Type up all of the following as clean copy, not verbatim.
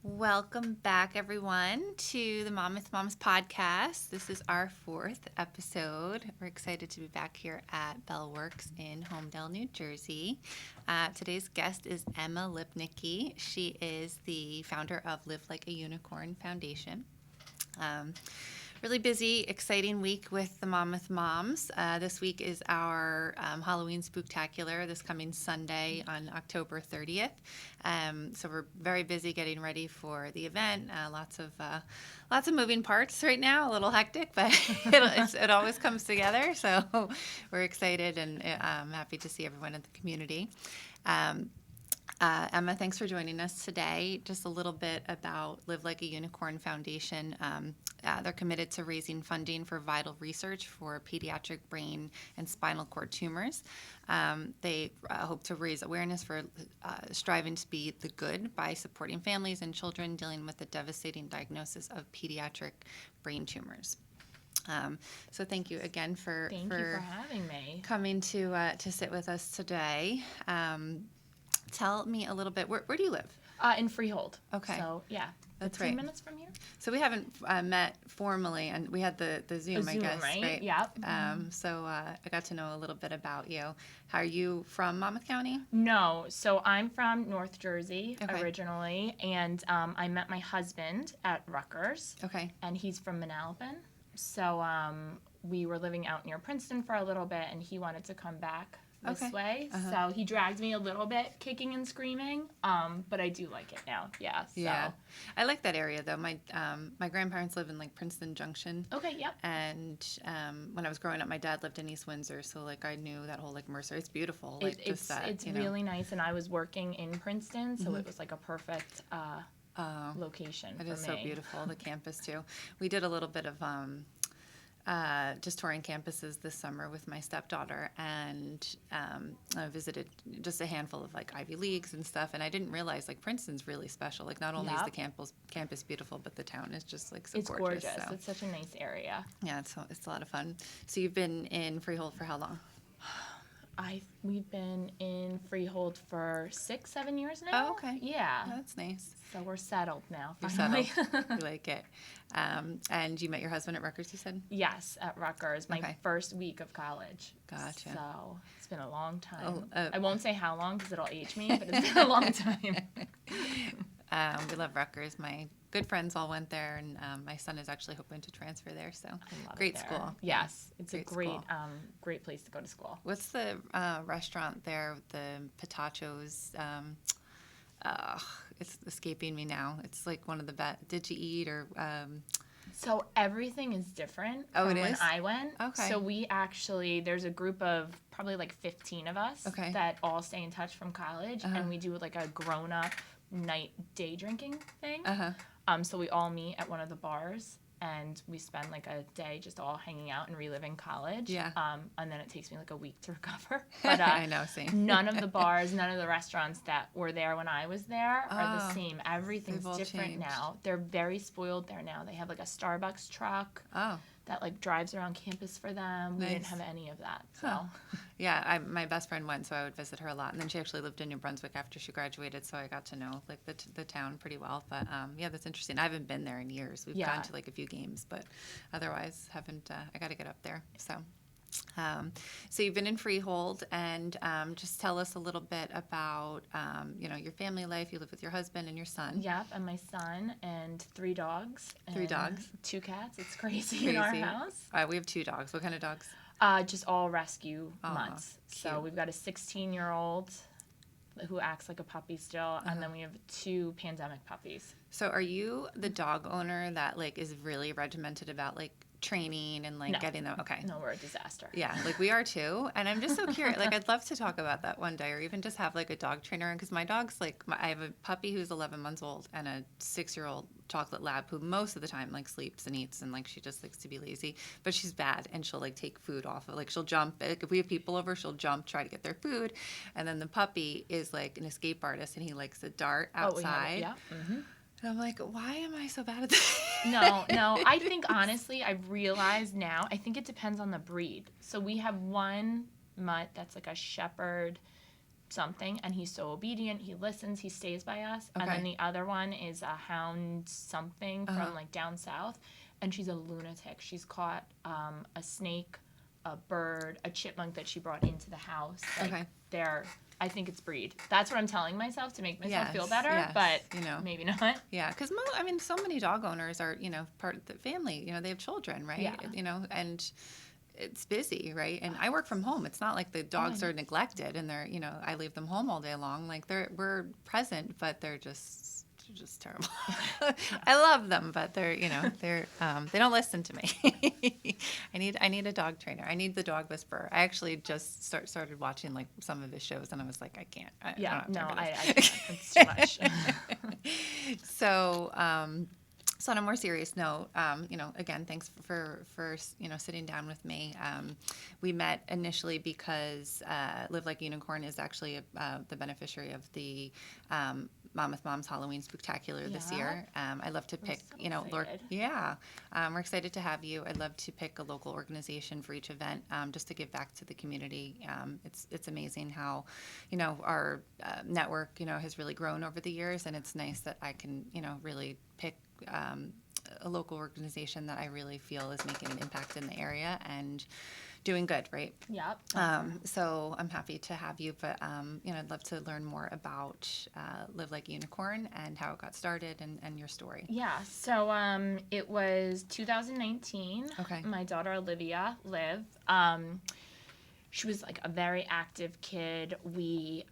Welcome back, everyone, to the Mom with Moms podcast. This is our 4th episode. We're excited to be back here at Bell Works in Homedale, New Jersey. Today's guest is Emma Lipnicky. She is the founder of Liv Like a Unicorn Foundation. Really busy, exciting week with the Mom with Moms. This week is our Halloween Spooktacular this coming Sunday on October 30th. So we're very busy getting ready for the event. Lots of moving parts right now. A little hectic, but it always comes together. So we're excited and happy to see everyone in the community. Emma, thanks for joining us today. Just a little bit about Liv Like a Unicorn Foundation. They're committed to raising funding for vital research for pediatric brain and spinal cord tumors. They hope to raise awareness for striving to be the good by supporting families and children dealing with the devastating diagnosis of pediatric brain tumors. So thank you again for having me. Coming to sit with us today. Tell me a little bit, where do you live? In Freehold. Okay. So, yeah. That's 15 right. minutes from here? So we haven't met formally, and we had the Zoom, I guess, right? Yep. So I got to know a little bit about you. Are you from Monmouth County? No. So I'm from North Jersey originally, and I met my husband at Rutgers. Okay. And he's from Manalapan. So we were living out near Princeton for a little bit, and he wanted to come back this way. So he dragged me a little bit kicking and screaming, but I do like it now. Yeah. So. Yeah. I like that area though. My grandparents live in like Princeton Junction. Okay, yep. And when I was growing up, my dad lived in East Windsor, so like I knew that whole like Mercer. It's beautiful. Like it's really nice, and I was working in Princeton, so it was like a perfect location for me. It is so beautiful, the campus too. We did a little bit of just touring campuses this summer with my stepdaughter, and I visited just a handful of like Ivy Leagues and stuff, and I didn't realize like Princeton's really special. Like not only is the campus beautiful, but the town is just like so it's gorgeous. So. It's such a nice area. Yeah, it's a lot of fun. So you've been in Freehold for how long? We've been in Freehold for 6-7 years now. Oh, okay. Yeah. Oh, that's nice. So we're settled now. You're finally. settled. You like it. And you met your husband at Rutgers, you said? Yes, at Rutgers, my first week of college. Gotcha. So it's been a long time. Oh, I won't say how long because it'll age me, but it's been a long time. We love Rutgers. My good friends all went there, and my son is actually hoping to transfer there. So great school. Yes, it's a great place to go to school. What's the restaurant there? The Patachos. It's escaping me now. It's like one of the best. Did you eat or? So everything is different from when I went. Okay. So there's a group of probably like 15 of us that all stay in touch from college, and we do like a grown-up night day drinking thing. So we all meet at one of the bars, and we spend like a day just all hanging out and reliving college. Yeah. And then it takes me like a week to recover. But I know, same. none of the bars, none of the restaurants that were there when I was there are the same. Everything's different changed. now. They're very spoiled there now. They have like a Starbucks truck that like drives around campus for them. We didn't have any of that. So. Yeah, my best friend went, so I would visit her a lot. And then she actually lived in New Brunswick after she graduated, so I got to know like the town pretty well. But yeah, that's interesting. I haven't been there in years. We've gone to like a few games, but otherwise haven't. I got to get up there. So. So you've been in Freehold, and just tell us a little bit about your family life. You live with your husband and your son. Yep, and my son and 3 dogs. 3 dogs. 2 cats. It's crazy in our house. We have 2 dogs. What kind of dogs? Just all rescue mutts. Cute. So we've got a 16-year-old who acts like a puppy still, and then we have 2 pandemic puppies. So are you the dog owner that like is really regimented about like training and like getting them? Okay. No, we're a disaster. Yeah, like we are too. And I'm just so curious. Like I'd love to talk about that one day, or even just have like a dog trainer. Because my dog's like, I have a puppy who's 11 months old and a 6-year-old chocolate lab who most of the time like sleeps and eats, and like she just likes to be lazy. But she's bad, and she'll like take food off of, like she'll jump. Like, if we have people over, she'll jump, try to get their food. And then the puppy is like an escape artist, and he likes to dart outside. And I'm like, why am I so bad at this? No. I think, honestly, I've realized now, I think it depends on the breed. So we have one mutt that's like a shepherd something, and he's so obedient. He listens. He stays by us. Okay. And then the other one is a hound something from like down south, and she's a lunatic. She's caught a snake, a bird, a chipmunk that she brought into the house. Like, I think it's breed. That's what I'm telling myself to make myself feel better, but maybe not. Yeah, because so many dog owners are part of the family. They have children, right? Yeah. And it's busy, right? And I work from home. It's not like the dogs are neglected and they're, I leave them home all day long. Like we're present, but they're just terrible. I love them, but they're they don't listen to me. I need a dog trainer. I need the dog whisperer. I actually just started watching like some of his shows, and I was like, I can't. I can't. It's too much. So on a more serious note, again, thanks for sitting down with me. We met initially because Liv Like Unicorn is actually the beneficiary of the Mom with Mom's Halloween Spooktacular this year. I love to pick, we're excited to have you. I'd love to pick a local organization for each event, just to give back to the community. It's amazing how, our network, has really grown over the years, and it's nice that I can, really pick a local organization that I really feel is making an impact in the area and doing good, right? Yep. So I'm happy to have you, but I'd love to learn more about Liv Like Unicorn and how it got started and your story. Yeah. So it was 2019. Okay. My daughter Olivia, Liv. She was like a very active kid. We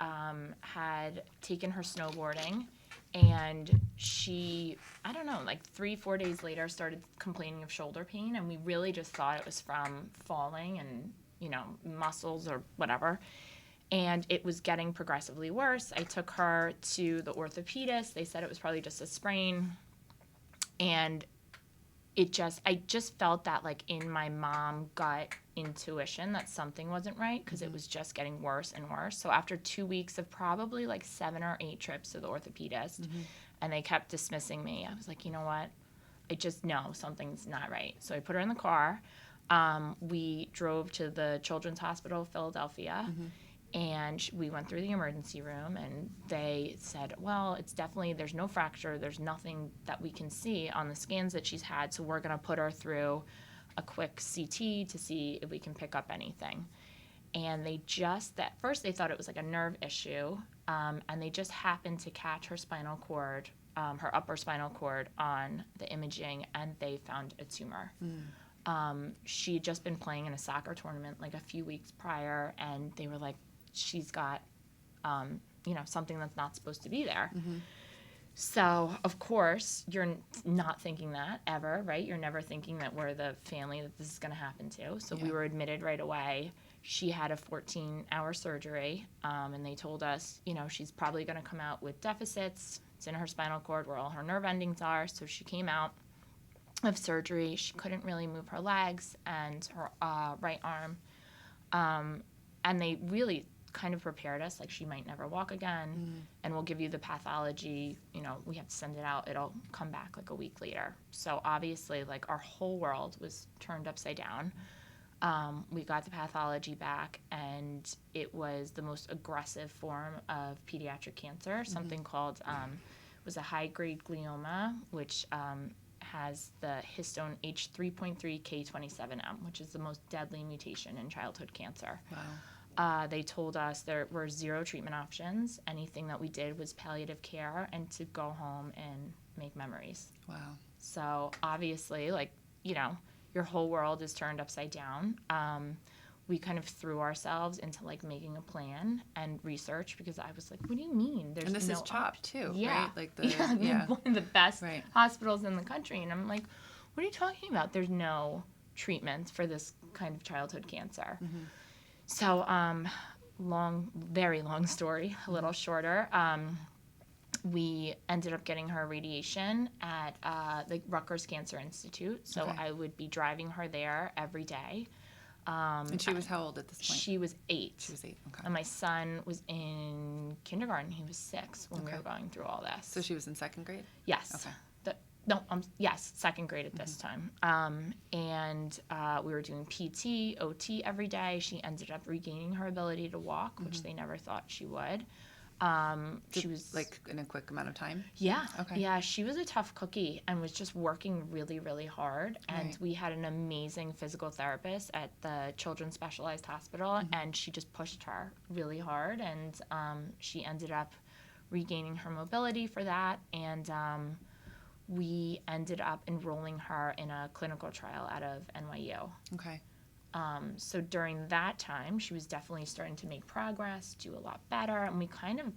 had taken her snowboarding. And she, I don't know, like 3-4 days later started complaining of shoulder pain, and we really just thought it was from falling and, muscles or whatever. And it was getting progressively worse. I took her to the orthopedist. They said it was probably just a sprain. And I just felt that like in my mom gut intuition that something wasn't right, because it was just getting worse and worse. So after 2 weeks of probably like 7 or 8 trips to the orthopedist, and they kept dismissing me, I was like, you know what? I just know something's not right. So I put her in the car. We drove to the Children's Hospital of Philadelphia. And we went through the emergency room, and they said, well, it's definitely, there's no fracture. There's nothing that we can see on the scans that she's had. So we're going to put her through a quick CT to see if we can pick up anything. And at first they thought it was like a nerve issue. And they just happened to catch her spinal cord, her upper spinal cord on the imaging, and they found a tumor. She had just been playing in a soccer tournament like a few weeks prior, and they were like, she's got, something that's not supposed to be there. So, of course, you're not thinking that ever, right? You're never thinking that we're the family that this is going to happen to. So we were admitted right away. She had a 14-hour surgery, and they told us, she's probably going to come out with deficits. It's in her spinal cord where all her nerve endings are. So she came out of surgery. She couldn't really move her legs and her right arm. And they really kind of prepared us, like she might never walk again, and we'll give you the pathology, we have to send it out, it'll come back like a week later. So obviously like our whole world was turned upside down. We got the pathology back, and it was the most aggressive form of pediatric cancer, something called, was a high-grade glioma, which has the histone H3.3K27M, which is the most deadly mutation in childhood cancer. Wow. They told us there were 0 treatment options. Anything that we did was palliative care and to go home and make memories. Wow. So obviously, like, your whole world is turned upside down. We kind of threw ourselves into like making a plan and research, because I was like, what do you mean? And this is CHOP too, right? Like one of the best hospitals in the country. And I'm like, what are you talking about? There's no treatment for this kind of childhood cancer. So, very long story, a little shorter. We ended up getting her radiation at the Rutgers Cancer Institute. So I would be driving her there every day. And she was how old at this point? She was 8. She was 8, okay. And my son was in kindergarten. He was 6 when we were going through all this. So she was in 2nd grade? Yes. Okay. No, yes, second grade at this time. And we were doing PT, OT every day. She ended up regaining her ability to walk, which they never thought she would. She was like in a quick amount of time. Yeah. Okay. Yeah, she was a tough cookie and was just working really, really hard. And we had an amazing physical therapist at the Children's Specialized Hospital, and she just pushed her really hard. And she ended up regaining her mobility for that. And we ended up enrolling her in a clinical trial out of NYU. Okay. So during that time, she was definitely starting to make progress, do a lot better, and we kind of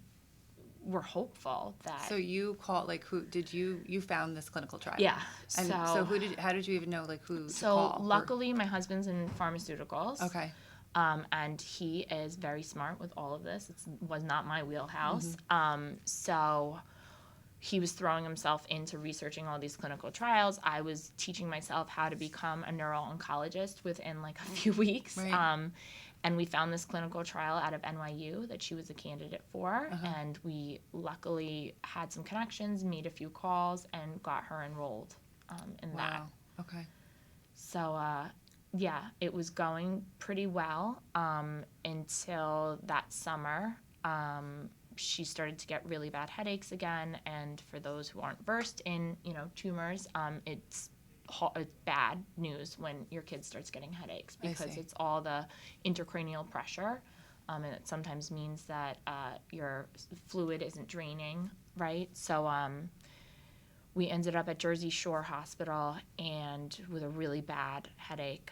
were hopeful that. So you called, like, who did you found this clinical trial? Yeah. And so how did you even know, like, who to call? So luckily, my husband's in pharmaceuticals. Okay. And he is very smart with all of this. It was not my wheelhouse. So he was throwing himself into researching all these clinical trials. I was teaching myself how to become a neuro-oncologist within like a few weeks. Right. And we found this clinical trial out of NYU that she was a candidate for. And we luckily had some connections, made a few calls, and got her enrolled in that. Okay. So, yeah, it was going pretty well until that summer. She started to get really bad headaches again, and for those who aren't versed in, tumors, it's bad news when your kid starts getting headaches because it's all the intracranial pressure, and it sometimes means that your fluid isn't draining, right? So we ended up at Jersey Shore Hospital and with a really bad headache.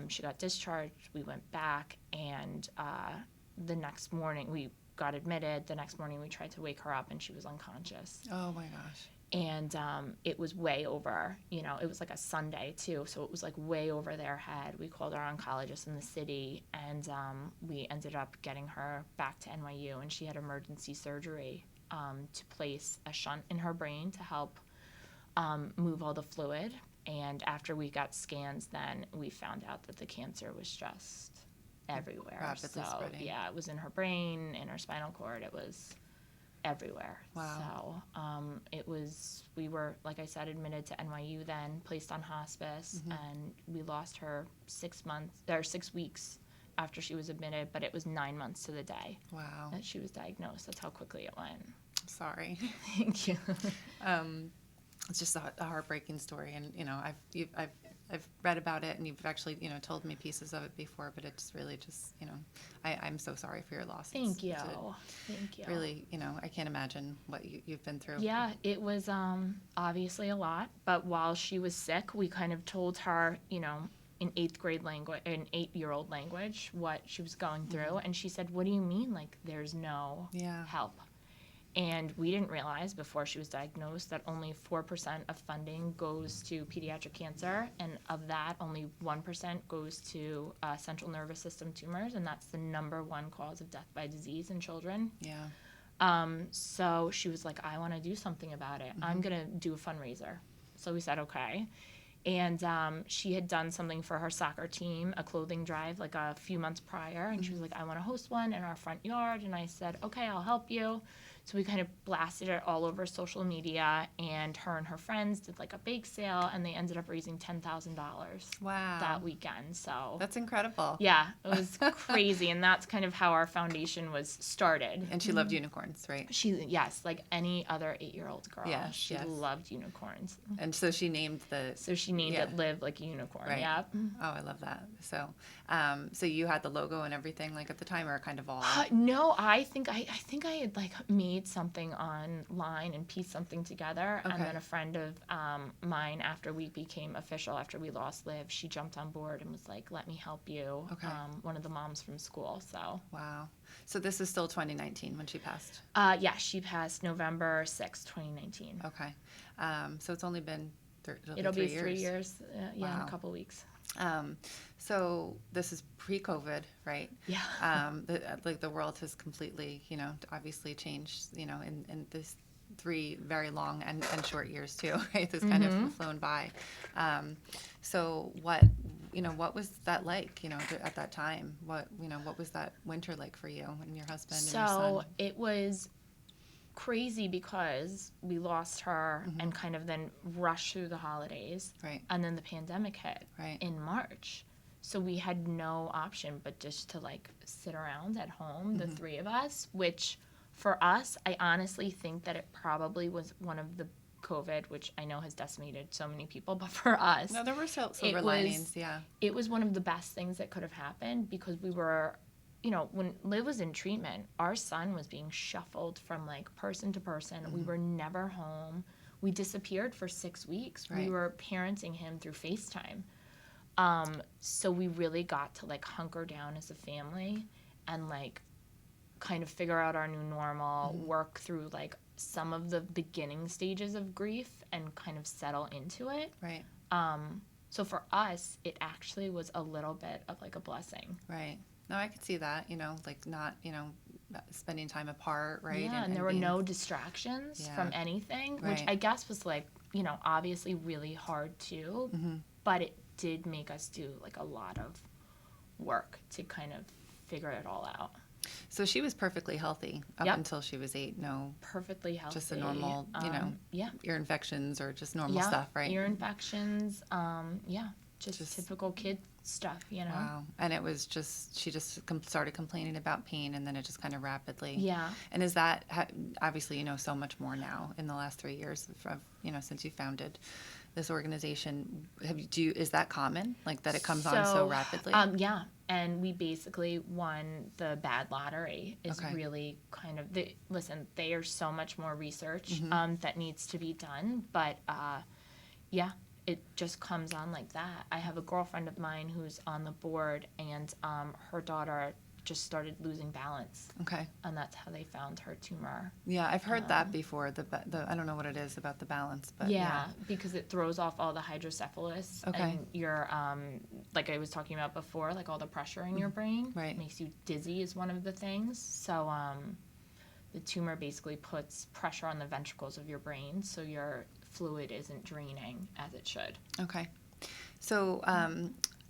She got discharged. We went back, and the next morning we got admitted. The next morning we tried to wake her up and she was unconscious. Oh my gosh. And it was way over, it was like a Sunday too, so it was like way over their head. We called our oncologist in the city, and we ended up getting her back to NYU, and she had emergency surgery to place a shunt in her brain to help move all the fluid. And after we got scans, then we found out that the cancer was just everywhere. Rapidly spreading. Yeah, it was in her brain, in her spinal cord. It was everywhere. Wow. So we were, like I said, admitted to NYU then, placed on hospice, and we lost her 6 weeks after she was admitted, but it was 9 months to the day. Wow. That she was diagnosed. That's how quickly it went. Sorry. Thank you. It's just a heartbreaking story, and I've read about it, and you've actually told me pieces of it before, but it's really just I'm so sorry for your loss. Thank you. Thank you. Really, I can't imagine what you've been through. Yeah, it was obviously a lot, but while she was sick, we kind of told her, in 8-year-old language, what she was going through, and she said, "What do you mean? Like, there's no help?" And we didn't realize before she was diagnosed that only 4% of funding goes to pediatric cancer, and of that, only 1% goes to central nervous system tumors, and that's the #1 cause of death by disease in children. Yeah. So she was like, "I want to do something about it. I'm going to do a fundraiser." So we said, okay. And she had done something for her soccer team, a clothing drive, like a few months prior, and she was like, "I want to host one in our front yard." And I said, "Okay, I'll help you." So we kind of blasted it all over social media, and her and her friends did like a bake sale, and they ended up raising $10,000 that weekend. So that's incredible. Yeah, it was crazy, and that's kind of how our foundation was started. And she loved unicorns, right? Yes, like any other 8-year-old girl. Yes, she loved unicorns. And so she named it Liv Like a Unicorn. Right. Yeah. Oh, I love that. So, so you had the logo and everything like at the time, or kind of all? No, I think I had like made something online and pieced something together, and then a friend of mine, after we became official, after we lost Liv, she jumped on board and was like, "Let me help you." One of the moms from school. So wow. So this is still 2019 when she passed? Yeah, she passed November 6th, 2019. Okay. So it's only been it'll be 3 years. In a couple weeks. So this is pre-COVID, right? Yeah. The world has completely, obviously changed, in this 3 very long and short years too, right? This kind of flown by. So what was that like, at that time? What was that winter like for you and your husband and your son? So it was crazy because we lost her and kind of then rushed through the holidays. Right. And then the pandemic hit in March. So we had no option but just to like sit around at home, the three of us, which for us, I honestly think that it probably was one of the COVID, which I know has decimated so many people, but for us, no, there were silver linings. Yeah. It was one of the best things that could have happened because we were, you know, when Liv was in treatment, our son was being shuffled from like person to person. We were never home. We disappeared for 6 weeks. Right. We were parenting him through FaceTime. So we really got to like hunker down as a family and like kind of figure out our new normal, work through like some of the beginning stages of grief and kind of settle into it. Right. So for us, it actually was a little bit of like a blessing. Right. No, I could see that, you know, like not, you know, spending time apart, right? Yeah, and there were no distractions from anything, which I guess was like, you know, obviously really hard too, but it did make us do like a lot of work to kind of figure it all out. So she was perfectly healthy up until she was 8. No, perfectly healthy. Just a normal, you know, ear infections or just normal stuff, right? Ear infections, just typical kid stuff, you know. Wow. And it was just, she just started complaining about pain, and then it just kind of rapidly. Yeah. And is that, obviously you know so much more now in the last 3 years of you know, since you founded this organization. Is that common, like that it comes on so rapidly? Yeah, and we basically won the bad lottery. Is really kind of listen. There's so much more research that needs to be done, but it just comes on like that. I have a girlfriend of mine who's on the board, and her daughter just started losing balance. Okay. And that's how they found her tumor. Yeah, I've heard that before. The I don't know what it is about the balance, but yeah, because it throws off all the hydrocephalus. Okay. And your like I was talking about before, like all the pressure in your brain makes you dizzy is one of the things. So the tumor basically puts pressure on the ventricles of your brain, so your fluid isn't draining as it should. Okay. So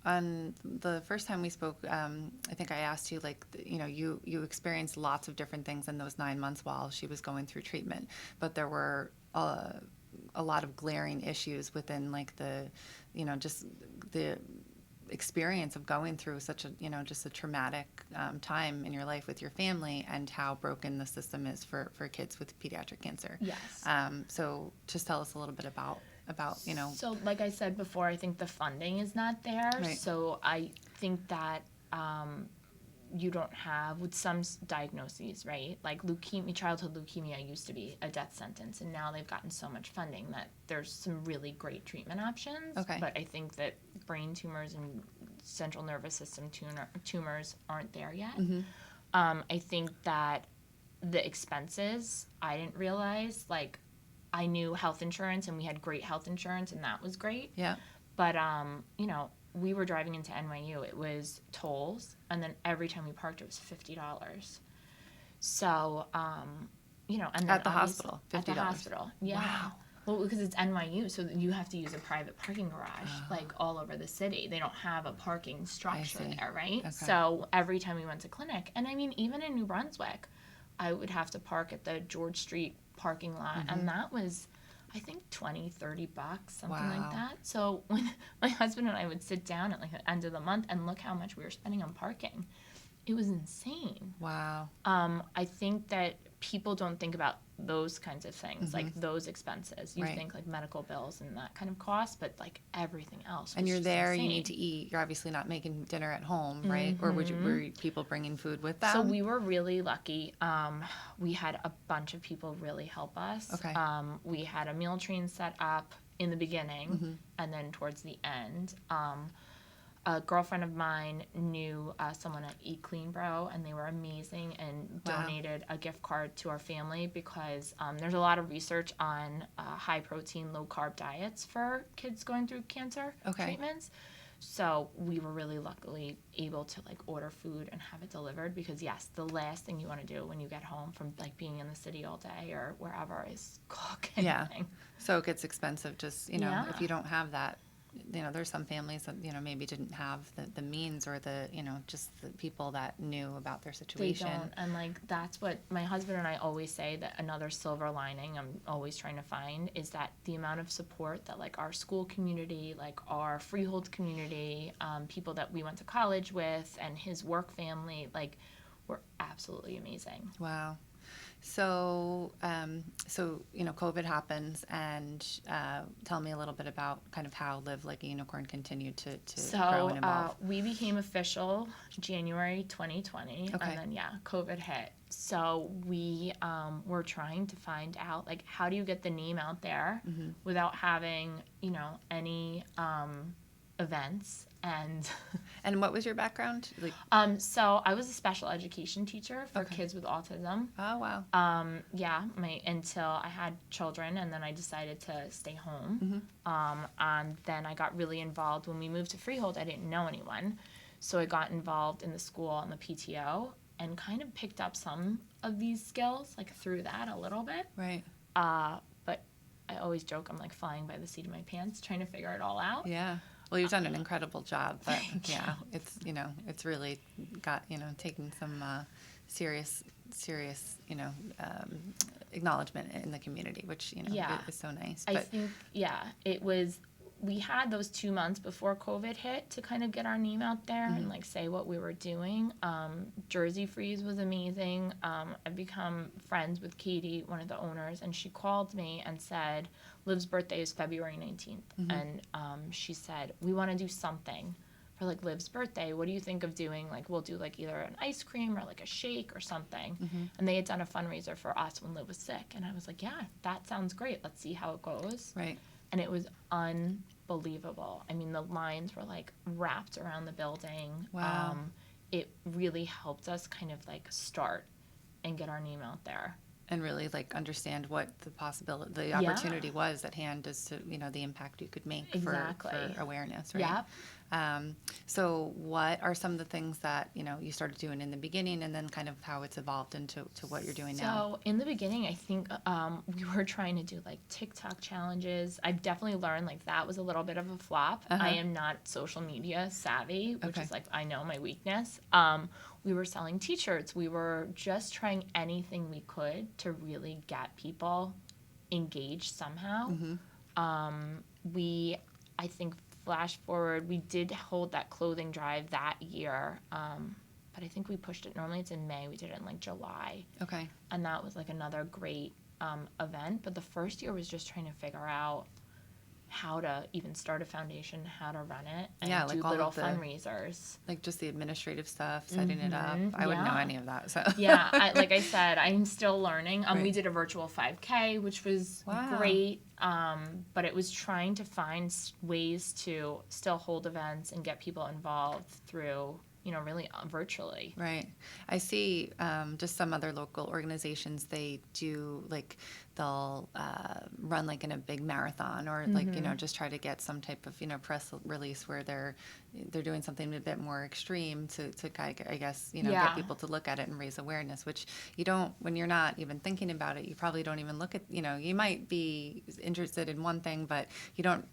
on the first time we spoke, I think I asked you, like, you know, you experienced lots of different things in those 9 months while she was going through treatment, but there were a lot of glaring issues within, like, the, you know, just the experience of going through such a, you know, just a traumatic time in your life with your family, and how broken the system is for kids with pediatric cancer. Yes. So just tell us a little bit about, you know. So like I said before, I think the funding is not there. Right. So I think that you don't have, with some diagnoses, right? Like childhood leukemia used to be a death sentence, and now they've gotten so much funding that there's some really great treatment options. Okay. But I think that brain tumors and central nervous system tumors aren't there yet. I think that the expenses, I didn't realize, like, I knew health insurance, and we had great health insurance, and that was great. Yeah. But, you know, we were driving into NYU. It was tolls, and then every time we parked, it was $50. So, you know, and then at the hospital, $50. At the hospital, yeah. Wow. Well, because it's NYU, so you have to use a private parking garage, like all over the city. They don't have a parking structure there, right? Okay. So every time we went to clinic, and I mean, even in New Brunswick, I would have to park at the George Street parking lot, and that was, I think, $20-$30, something like that. So when my husband and I would sit down at like the end of the month and look how much we were spending on parking, it was insane. Wow. I think that people don't think about those kinds of things, like those expenses. You think like medical bills and that kind of cost, but like everything else. And you're there, insane. you need to eat. You're obviously not making dinner at home, right? Or were people bringing food with them? So we were really lucky. We had a bunch of people really help us. Okay. We had a meal train set up in the beginning, and then towards the end. A girlfriend of mine knew someone at Eat Clean Bro, and they were amazing and donated a gift card to our family because there's a lot of research on high protein, low carb diets for kids going through cancer treatments. So we were really luckily able to like order food and have it delivered because yes, the last thing you want to do when you get home from like being in the city all day or wherever is cook anything. So it gets expensive just, you know, if you don't have that. there's some families that, maybe didn't have the means or the, just the people that knew about their situation. They don't. And like, that's what my husband and I always say, that another silver lining I'm always trying to find is that the amount of support that like our school community, like our Freehold community, people that we went to college with and his work family, like, were absolutely amazing. Wow. So, COVID happens, and tell me a little bit about kind of how Liv Like a Unicorn continued to grow and evolve. We became official January 2020, Okay. and then, COVID hit. So we were trying to find out, like, how do you get the name out there without having, any events and And what was your background? Like, so I was a special education teacher for kids with autism. oh wow. Until I had children, and then I decided to stay home. And then I got really involved when we moved to Freehold. I didn't know anyone, so I got involved in the school and the PTO and kind of picked up some of these skills like through that a little bit. Right. But I always joke I'm like flying by the seat of my pants trying to figure it all out. Yeah. Well, you've done an incredible job, but it's, it's really got, taken some serious, acknowledgement in the community, which, is so nice. But I think, it was, we had those 2 months before COVID hit to kind of get our name out there and like say what we were doing. Jersey Freeze was amazing. I've become friends with Katie, one of the owners, and she called me and said, Liv's birthday is February 19th. And she said, we want to do something for like Liv's birthday. What do you think of doing? Like, we'll do like either an ice cream or like a shake or something. And they had done a fundraiser for us when Liv was sick. And I was like, yeah, that sounds great. Let's see how it goes. Right. And it was unbelievable. I mean, the lines were like wrapped around the building. Wow. It really helped us kind of like start and get our name out there. And really like understand what the opportunity was at hand as to, the impact you could make for awareness, right? Yeah. So what are some of the things that, you started doing in the beginning, and then kind of how it's evolved into what you're doing now? So in the beginning, I think we were trying to do like TikTok challenges. I've definitely learned like that was a little bit of a flop. I am not social media savvy, which is like, I know my weakness. We were selling t-shirts. We were just trying anything we could to really get people engaged somehow. I think flash forward, we did hold that clothing drive that year, but I think we pushed it. Normally it's in May. We did it in like July. Okay. And that was like another great event. But the first year was just trying to figure out how to even start a foundation, how to run it, and do little fundraisers. Like just the administrative stuff, setting it up. I wouldn't know any of that. So like I said, I'm still learning. We did a virtual 5K, which was great, but it was trying to find ways to still hold events and get people involved through, really virtually. Right. I see just some other local organizations, they do like, they'll run like in a big marathon or like, just try to get some type of, press release where they're doing something a bit more extreme to kind of, I guess, get people to look at it and raise awareness, which you don't, when you're not even thinking about it, you probably don't even look at, you might be interested in one thing, but you don't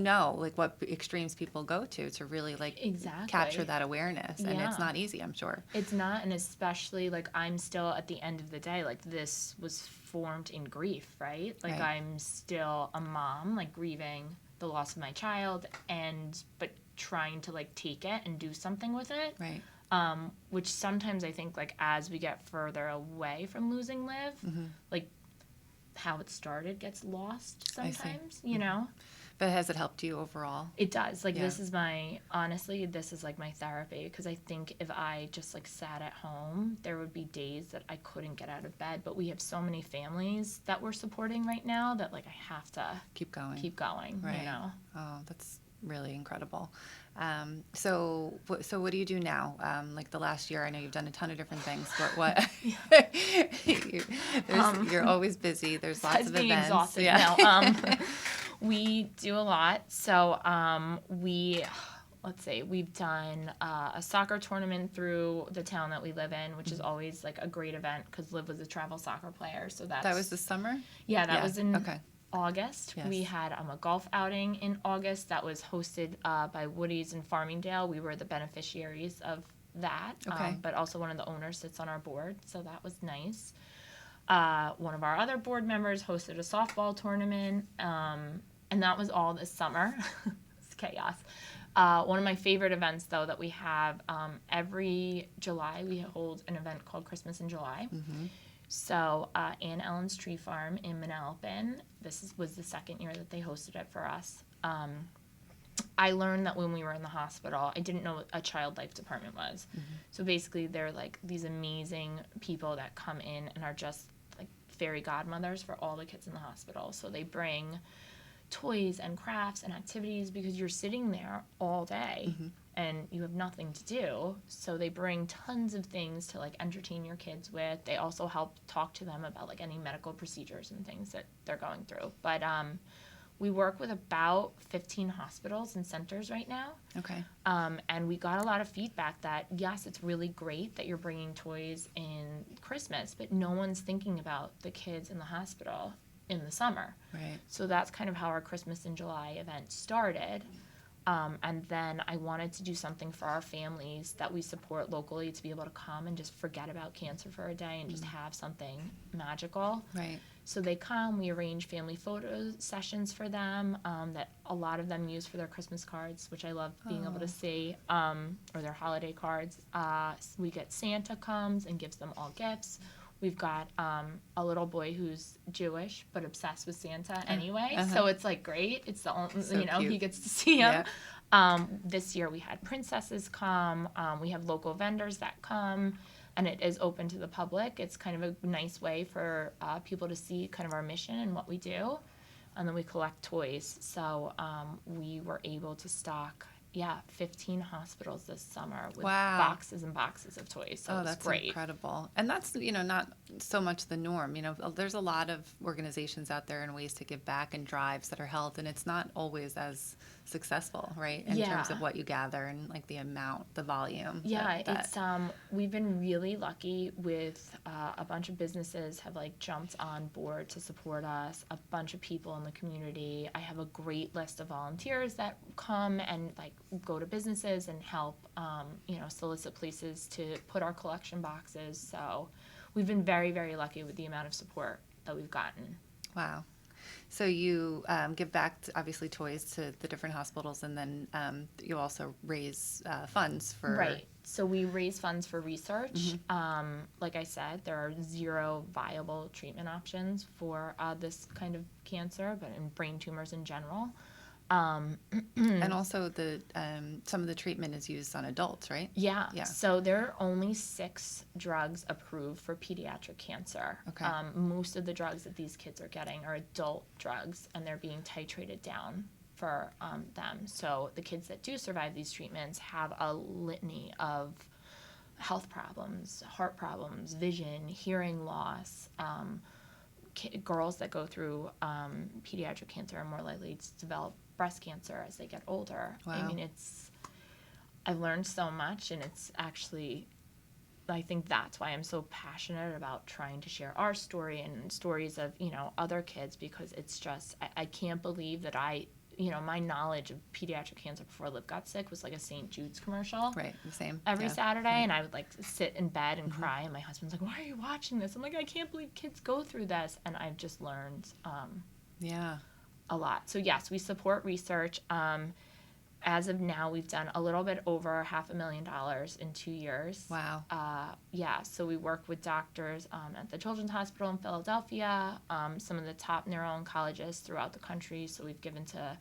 know like what extremes people go to really like capture that awareness, and it's not easy, I'm sure. It's not, and especially like I'm still at the end of the day, like this was formed in grief, right? Like I'm still a mom, like grieving the loss of my child, but trying to like take it and do something with it. Right. Which sometimes I think like as we get further away from losing Liv, like how it started gets lost sometimes, But has it helped you overall? It does. Like, this is this is like my therapy, because I think if I just like sat at home, there would be days that I couldn't get out of bed. But we have so many families that we're supporting right now that like I have to keep going, right. Oh, that's really incredible. So what do you do now? Like the last year, I know you've done a ton of different things, but what? You're always busy. There's lots of being events. Exhausted. Yeah. No, we do a lot. So let's see, we've done a soccer tournament through the town that we live in, which is always like a great event because Liv was a travel soccer player. So that was this summer? Yeah, that was in August. Yes. We had a golf outing in August that was hosted by Woody's in Farmingdale. We were the beneficiaries of that, Okay. but also one of the owners sits on our board, so that was nice. One of our other board members hosted a softball tournament, and that was all this summer. It's chaos. One of my favorite events, though, that we have every July, we hold an event called Christmas in July. Mm-hmm. So Ann Ellen's Tree Farm in Manalapan, was the second year that they hosted it for us. I learned that when we were in the hospital, I didn't know what a child life department was. Mm-hmm. So basically, they're like these amazing people that come in and are just like fairy godmothers for all the kids in the hospital. So they bring toys and crafts and activities because you're sitting there all day mm-hmm. and you have nothing to do. So they bring tons of things to like entertain your kids with. They also help talk to them about like any medical procedures and things that they're going through. But we work with about 15 hospitals and centers right now. Okay. And we got a lot of feedback that, yes, it's really great that you're bringing toys in Christmas, but no one's thinking about the kids in the hospital in the summer. Right. So that's kind of how our Christmas in July event started. And then I wanted to do something for our families that we support locally to be able to come and just forget about cancer for a day and just have something magical. Right. So they come, we arrange family photo sessions for them that a lot of them use for their Christmas cards, which I love being able to see, or their holiday cards. We get Santa comes and gives them all gifts. We've got a little boy who's Jewish but obsessed with Santa anyway, so it's like great. It's the only, so cute. He gets to see him. Yeah. This year we had princesses come. We have local vendors that come, and it is open to the public. It's kind of a nice way for people to see kind of our mission and what we do, and then we collect toys. So we were able to stock 15 hospitals this summer with boxes and boxes of toys. So that's great. Incredible. And that's, not so much the norm. There's a lot of organizations out there and ways to give back and drives that are held, and it's not always as successful, right? In terms of what you gather and like the amount, the volume. It's we've been really lucky with a bunch of businesses have like jumped on board to support us, a bunch of people in the community. I have a great list of volunteers that come and like go to businesses and help solicit places to put our collection boxes. So we've been very, very lucky with the amount of support that we've gotten. Wow. So you give back, obviously, toys to the different hospitals, and then you also raise funds for... Right. So we raise funds for research. Mm-hmm. Like I said, there are 0 viable treatment options for this kind of cancer, but in brain tumors in general. And also some of the treatment is used on adults, right? Yeah. So there are only 6 drugs approved for pediatric cancer. Okay. Most of the drugs that these kids are getting are adult drugs, and they're being titrated down for them. So the kids that do survive these treatments have a litany of health problems, heart problems, vision, hearing loss. Girls that go through pediatric cancer are more likely to develop breast cancer as they get older. Wow. I mean, I've learned so much, and it's actually, I think that's why I'm so passionate about trying to share our story and stories of, other kids, because it's just, I can't believe that my knowledge of pediatric cancer before Liv got sick was like a St. Jude's commercial. Right, the same. Every Saturday, and I would like sit in bed and cry, and my husband's like, "Why are you watching this?" I'm like, "I can't believe kids go through this," and I've just learned a lot. So yes, we support research. As of now, we've done a little bit over $500,000 in 2 years. Wow. So we work with doctors at the Children's Hospital in Philadelphia, some of the top neuro-oncologists throughout the country. So we've given to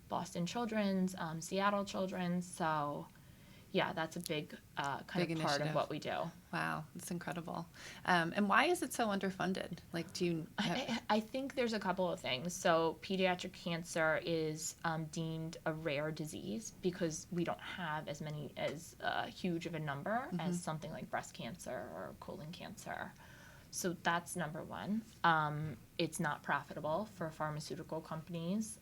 Boston Children's, Seattle Children's. So that's a big kind of part of what we do. Wow, that's incredible. And why is it so underfunded? Like, do you... I think there's a couple of things. So pediatric cancer is deemed a rare disease because we don't have as huge of a number as something like breast cancer or colon cancer. So that's number one. It's not profitable for pharmaceutical companies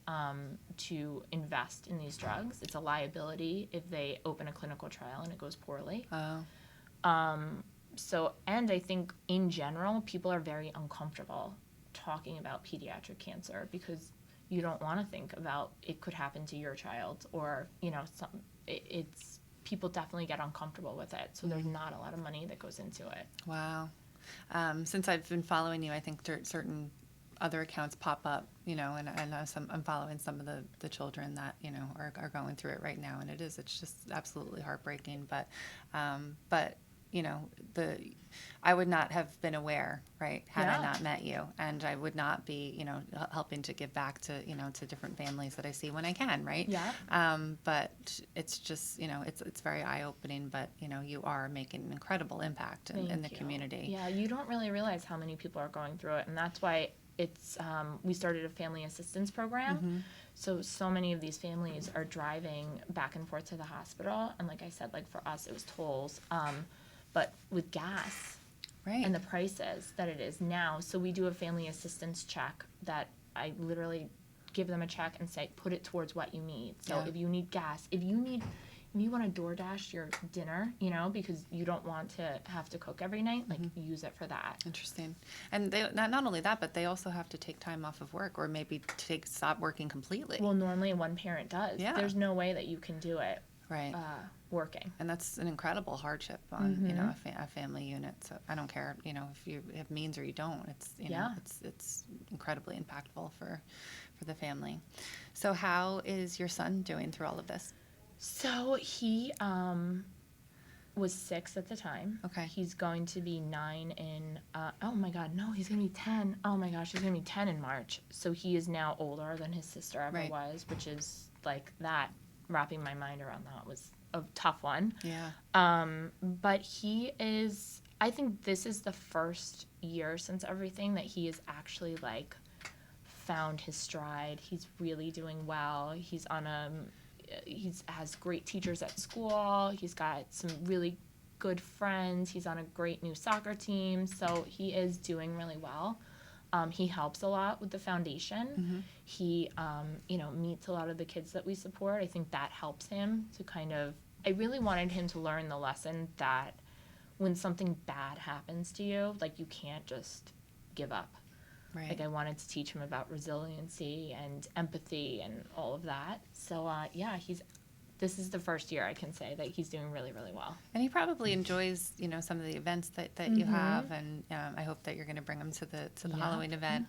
to invest in these drugs. It's a liability if they open a clinical trial and it goes poorly. And I think in general, people are very uncomfortable talking about pediatric cancer because you don't want to think about it could happen to your child or, it's people definitely get uncomfortable with it. So there's not a lot of money that goes into it. Wow. Since I've been following you, I think certain other accounts pop up, and I know I'm following some of the children that, are going through it right now. And it's just absolutely heartbreaking. But I would not have been aware, right, had I not met you. And I would not be, helping to give back to, to different families that I see when I can, right? Yeah. But it's just, it's very eye-opening, but, you are making an incredible impact in the community. Yeah, you don't really realize how many people are going through it. And that's why we started a family assistance program. So many of these families are driving back and forth to the hospital. And like I said, like for us, it was tolls. But with gas and the prices that it is now, so we do a family assistance check that I literally give them a check and say, put it towards what you need. So if you need gas, if you want to DoorDash your dinner, because you don't want to have to cook every night, like use it for that. Interesting. And they not only that, but they also have to take time off of work or maybe stop working completely. Well, normally one parent does. Yeah. There's no way that you can do it. Right. Working. And that's an incredible hardship on, a family unit. So I don't care, if you have means or you don't. It's, it's incredibly impactful for the family. So how is your son doing through all of this? So he was 6 at the time. Okay. He's going to be 9 in, oh my God, no, he's going to be 10. Oh my gosh, he's going to be 10 in March. So he is now older than his sister ever was, which is like that. Wrapping my mind around that was a tough one. Yeah. But he is, I think this is the first year since everything that he is actually like found his stride. He's really doing well. He's has great teachers at school. He's got some really good friends. He's on a great new soccer team. So he is doing really well. He helps a lot with the foundation. He, meets a lot of the kids that we support. I think that helps him to I really wanted him to learn the lesson that when something bad happens to you, like you can't just give up. Right. Like I wanted to teach him about resiliency and empathy and all of that. So, this is the first year I can say that he's doing really, really well. And he probably enjoys, some of the events that you have, and I hope that you're going to bring him to the Halloween event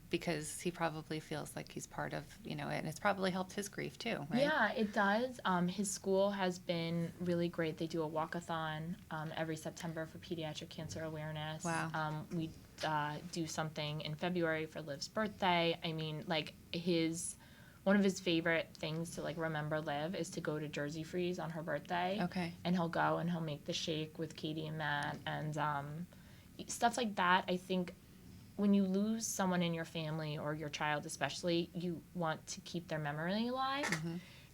because he probably feels like he's part of, it, and it's probably helped his grief too, right? Yeah, it does. His school has been really great. They do a walk-a-thon every September for pediatric cancer awareness. Wow. We do something in February for Liv's birthday. I mean, like one of his favorite things to remember Liv is to go to Jersey Freeze on her birthday. Okay. And he'll go and he'll make the shake with Katie and Matt and stuff like that. I think when you lose someone in your family or your child especially, you want to keep their memory alive.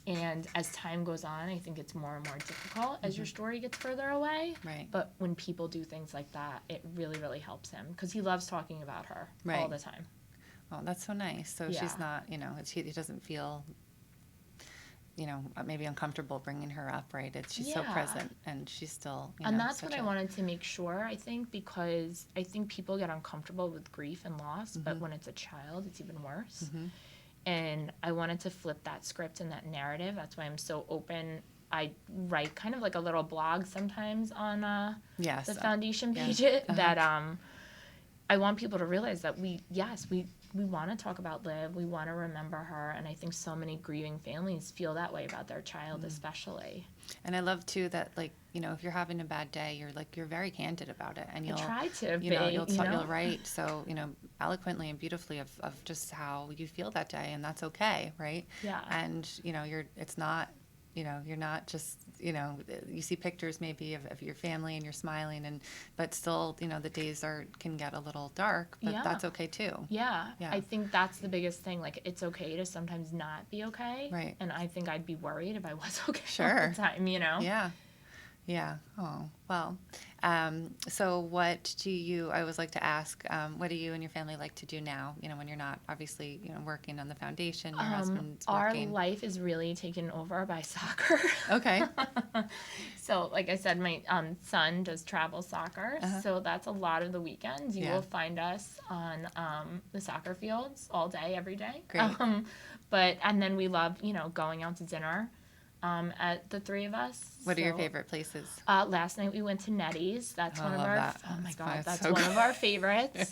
And as time goes on, I think it's more and more difficult as your story gets further away. Right. But when people do things like that, it really, really helps him because he loves talking about her all the time. Oh, that's so nice. So she's not, he doesn't feel, maybe uncomfortable bringing her up, right? She's so present and she's still, and that's what I wanted to make sure, I think, because I think people get uncomfortable with grief and loss, but when it's a child, it's even worse. And I wanted to flip that script and that narrative. That's why I'm so open. I write kind of like a little blog sometimes on the foundation page that I want people to realize that we want to talk about Liv. We want to remember her. And I think so many grieving families feel that way about their child especially. And I love, too, that, if you're having a bad day, you're very candid about it. And you'll try to you'll write so, eloquently and beautifully of just how you feel that day. And that's okay, right? Yeah. And, it's not, you're not just, you see pictures maybe of your family and you're smiling but still, the days can get a little dark, but that's okay too. Yeah. I think that's the biggest thing. Like, it's okay to sometimes not be okay. Right. And I think I'd be worried if I was okay all the time, Yeah. Yeah. Oh, well. So I always like to ask, what do you and your family like to do now? When you're not obviously, working on the foundation, your husband's Our working. life is really taken over by soccer. Okay. So, like I said, my son does travel soccer, so that's a lot of the weekends. You will find us on the soccer fields all day, every day. Great. And then we love, going out to dinner. At the three of us. What are your favorite places? Last night we went to Nettie's. That's one of our. That. Oh my God, that's so one good. of our favorites.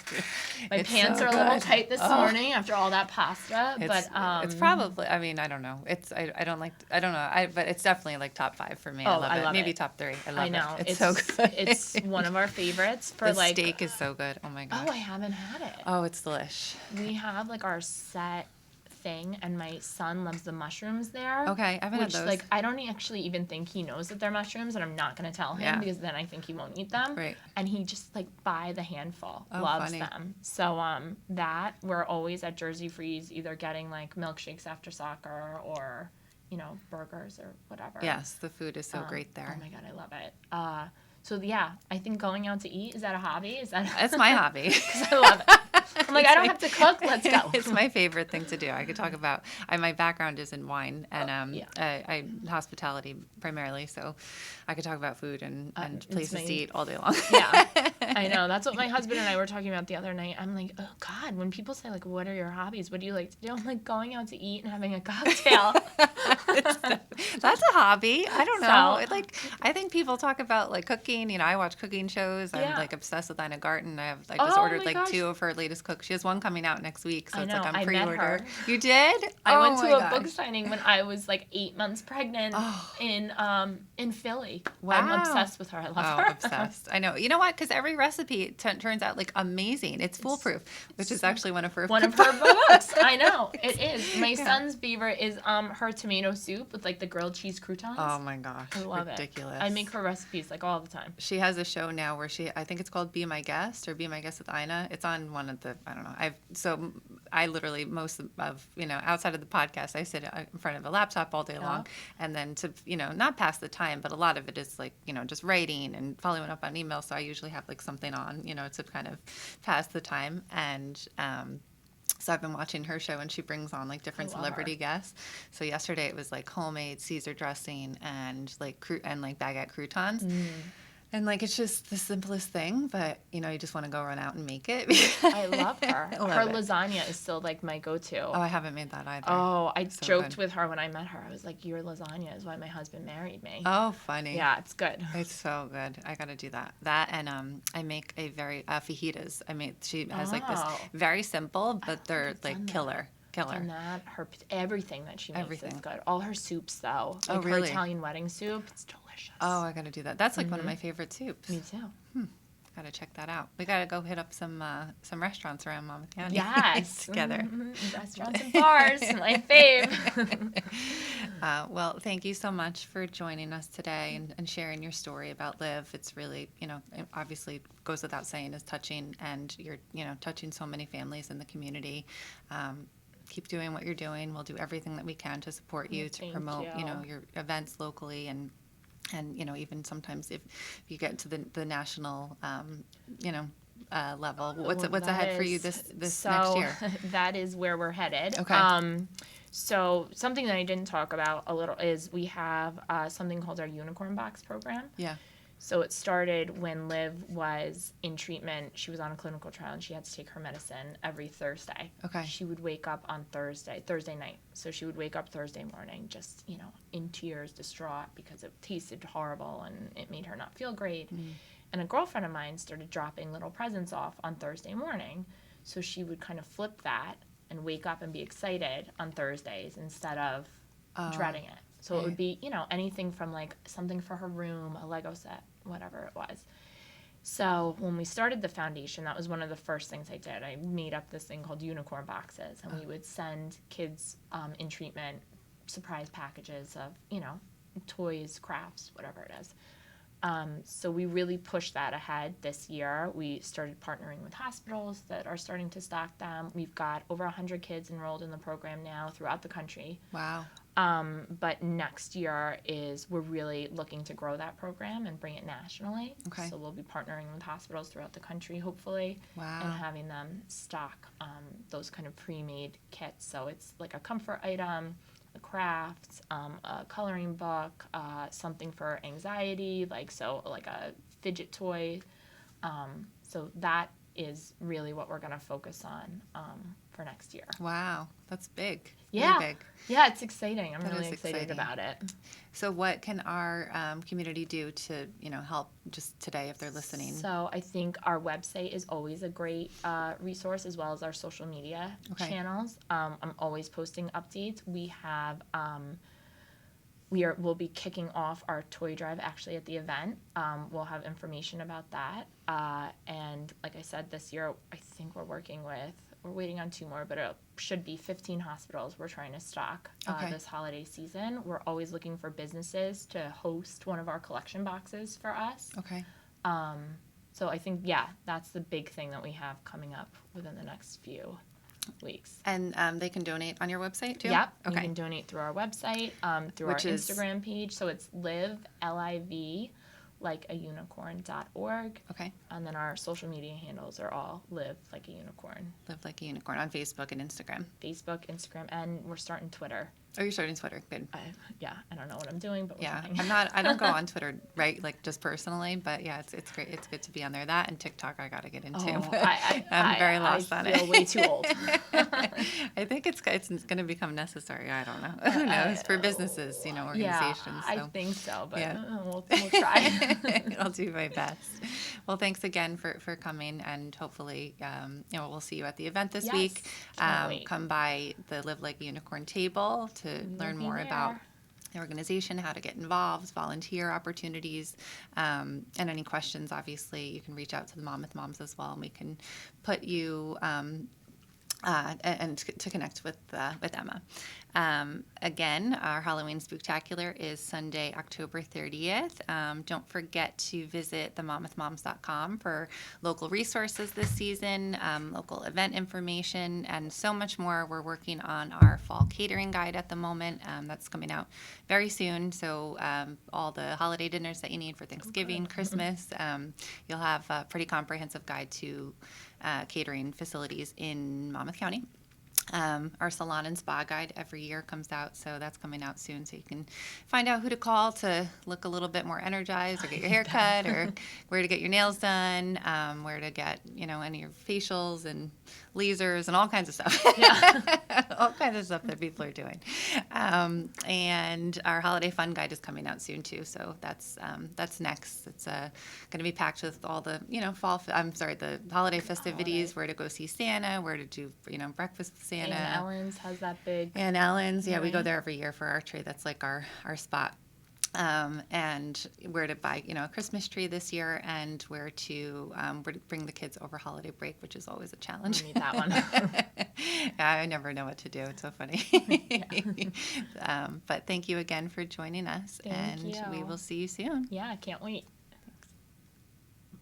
My It's pants so are a little good. tight this morning after all that pasta. It's probably. I mean, I don't know. I don't like. I don't know. But it's definitely like top 5 for me. I love it. Maybe top 3. I love it. It's so good. It's one of our favorites. The steak is so good. Oh my gosh. Oh, I haven't had it. Oh, it's delish. We have like our set thing, and my son loves the mushrooms there. Okay, I haven't had those. Like, I don't actually even think he knows that they're mushrooms, and I'm not going to tell him because then I think he won't eat them. Right. And he just like by the handful loves them. So that we're always at Jersey Freeze either getting like milkshakes after soccer or burgers or whatever. Yes, the food is so great there. Oh my God, I love it. So yeah, I think going out to eat, is that a hobby? It's my hobby. Because I love it. I'm like, I don't have to cook. Let's go. It's my favorite thing to do. I could talk about. My background is in wine and I hospitality primarily, so I could talk about food and places to eat all day long. Yeah, I know. That's what my husband and I were talking about the other night. I'm like, oh God, when people say like, what are your hobbies? What do you like to do? I'm like, going out to eat and having a cocktail. That's a hobby. I don't know. I think people talk about like cooking. I watch cooking shows. I'm like obsessed with Ina Garten. I just ordered like 2 of her latest cooks. She has one coming out next week, so it's like I'm pre-order. Met her. You did? I went to a book signing when I was like 8 months pregnant in Philly. Wow. I'm obsessed with her. I love her. Obsessed. I know. You know what? Because every recipe turns out like amazing. It's foolproof, which is actually one of her books. I know it is. My son's favorite is her tomato soup with like the grilled cheese croutons. Oh my gosh, I love ridiculous. I make her recipes like all the time. She has a show now where I think it's called Be My Guest or Be My Guest with Ina. It's on one of the, I don't know. I literally most of outside of the podcast, I sit in front of a laptop all day long, and then to not pass the time, but a lot of it is like just writing and following up on emails. So I usually have like something on to kind of pass the time. And so I've been watching her show, and she brings on like different celebrity guests. So yesterday it was like homemade Caesar dressing and like baguette croutons. And like it's just the simplest thing, but you just want to go run out and make it. I love her. Her lasagna is still like my go-to. Oh, I haven't made that either. Oh, I joked with her when I met her. I was like, "Your lasagna is why my husband married me." Oh, funny. Yeah, it's good. It's so good. I got to do that. That and I make a very fajitas. She has like this very simple, but they're like killer. And that everything that she makes is good. All her soups though, like really? Her Italian wedding soup, it's delicious. Oh, I got to do that. That's like one of my favorite soups. Me too. Got to check that out. We got to go hit up some restaurants around Monmouth County. Yes, together. Restaurants and bars, my fave. Well, thank you so much for joining us today and sharing your story about Liv. It's really, it obviously goes without saying, is touching, and you're, touching so many families in the community. Keep doing what you're doing. We'll do everything that we can to support you, to promote, your events locally, and even sometimes if you get to the national, level. What's ahead for you this next year? That is where we're headed. Okay. So something that I didn't talk about a little is we have something called our Unicorn Box program. Yeah. So it started when Liv was in treatment. She was on a clinical trial, and she had to take her medicine every Thursday. Okay. She would wake up on Thursday night. So she would wake up Thursday morning just, in tears, distraught, because it tasted horrible and it made her not feel great. And a girlfriend of mine started dropping little presents off on Thursday morning. So she would kind of flip that and wake up and be excited on Thursdays instead of dreading it. So it would be, anything from like something for her room, a Lego set, whatever it was. So when we started the foundation, that was one of the first things I did. I made up this thing called Unicorn Boxes, and we would send kids in treatment surprise packages of, toys, crafts, whatever it is. So we really pushed that ahead this year. We started partnering with hospitals that are starting to stock them. We've got over 100 kids enrolled in the program now throughout the country. Wow. But next year we're really looking to grow that program and bring it nationally. Okay. So we'll be partnering with hospitals throughout the country, hopefully. Wow. And having them stock those kind of pre-made kits. So it's like a comfort item, a craft, a coloring book, something for anxiety, like a fidget toy. So that is really what we're going to focus on for next year. Wow, that's big. Yeah. Really big. Yeah, it's exciting. I'm That really is excited exciting. about it. So what can our community do to, help just today if they're listening? So I think our website is always a great resource, as well as our social media channels. I'm always posting updates. We have we'll be kicking off our toy drive actually at the event. We'll have information about that. And like I said, this year I think we're waiting on 2 more, but it should be 15 hospitals we're trying to stock this holiday season. We're always looking for businesses to host one of our collection boxes for us. Okay. So I think, that's the big thing that we have coming up within the next few weeks. And they can donate on your website too? Yep. Okay. You can donate through our website, through our Instagram page. So it's Liv, L-I-V, like a unicorn.org. Okay. And then our social media handles are all Liv Like a Unicorn. Liv Like a Unicorn on Facebook and Instagram. Facebook, Instagram, and we're starting Twitter. Oh, you're starting Twitter. Good. I don't know what I'm doing, but we're trying. I don't go on Twitter, right? Like just personally, but yeah, it's great. It's good to be on there. That and TikTok I got to get into. I'm very lost on it. I feel way too old. I think it's going to become necessary. I don't know. Who knows? For businesses, organizations. Yeah, I think so, but we'll try. I'll do my best. Well, thanks again for coming, and hopefully, we'll see you at the event this week. Come by the Liv Like a Unicorn table to learn more about the organization, how to get involved, volunteer opportunities, and any questions. Obviously, you can reach out to the Mom with Moms as well, and we can put you and to connect with Emma. Again, our Halloween Spooktacular is Sunday, October 30th. Don't forget to visit themomwithmoms.com for local resources this season, local event information, and so much more. We're working on our fall catering guide at the moment. That's coming out very soon. So all the holiday dinners that you need for Thanksgiving, Christmas, you'll have a pretty comprehensive guide to catering facilities in Monmouth County. Our salon and spa guide every year comes out, so that's coming out soon. So you can find out who to call to look a little bit more energized, or get your hair cut, or where to get your nails done, where to get any of your facials and lasers and all kinds of stuff. All kinds of stuff that people are doing. And our holiday fun guide is coming out soon too. So that's next. It's going to be packed with all the the holiday festivities. Where to go see Santa, where to do breakfast with Santa. And Ellen's has that big. And Ellen's, we go there every year for our tree. That's like our spot. And where to buy, a Christmas tree this year, and where to bring the kids over holiday break, which is always a challenge. I need that one. I never know what to do. It's so funny. But thank you again for joining us, Thank you. We will see you soon. Yeah, I can't wait.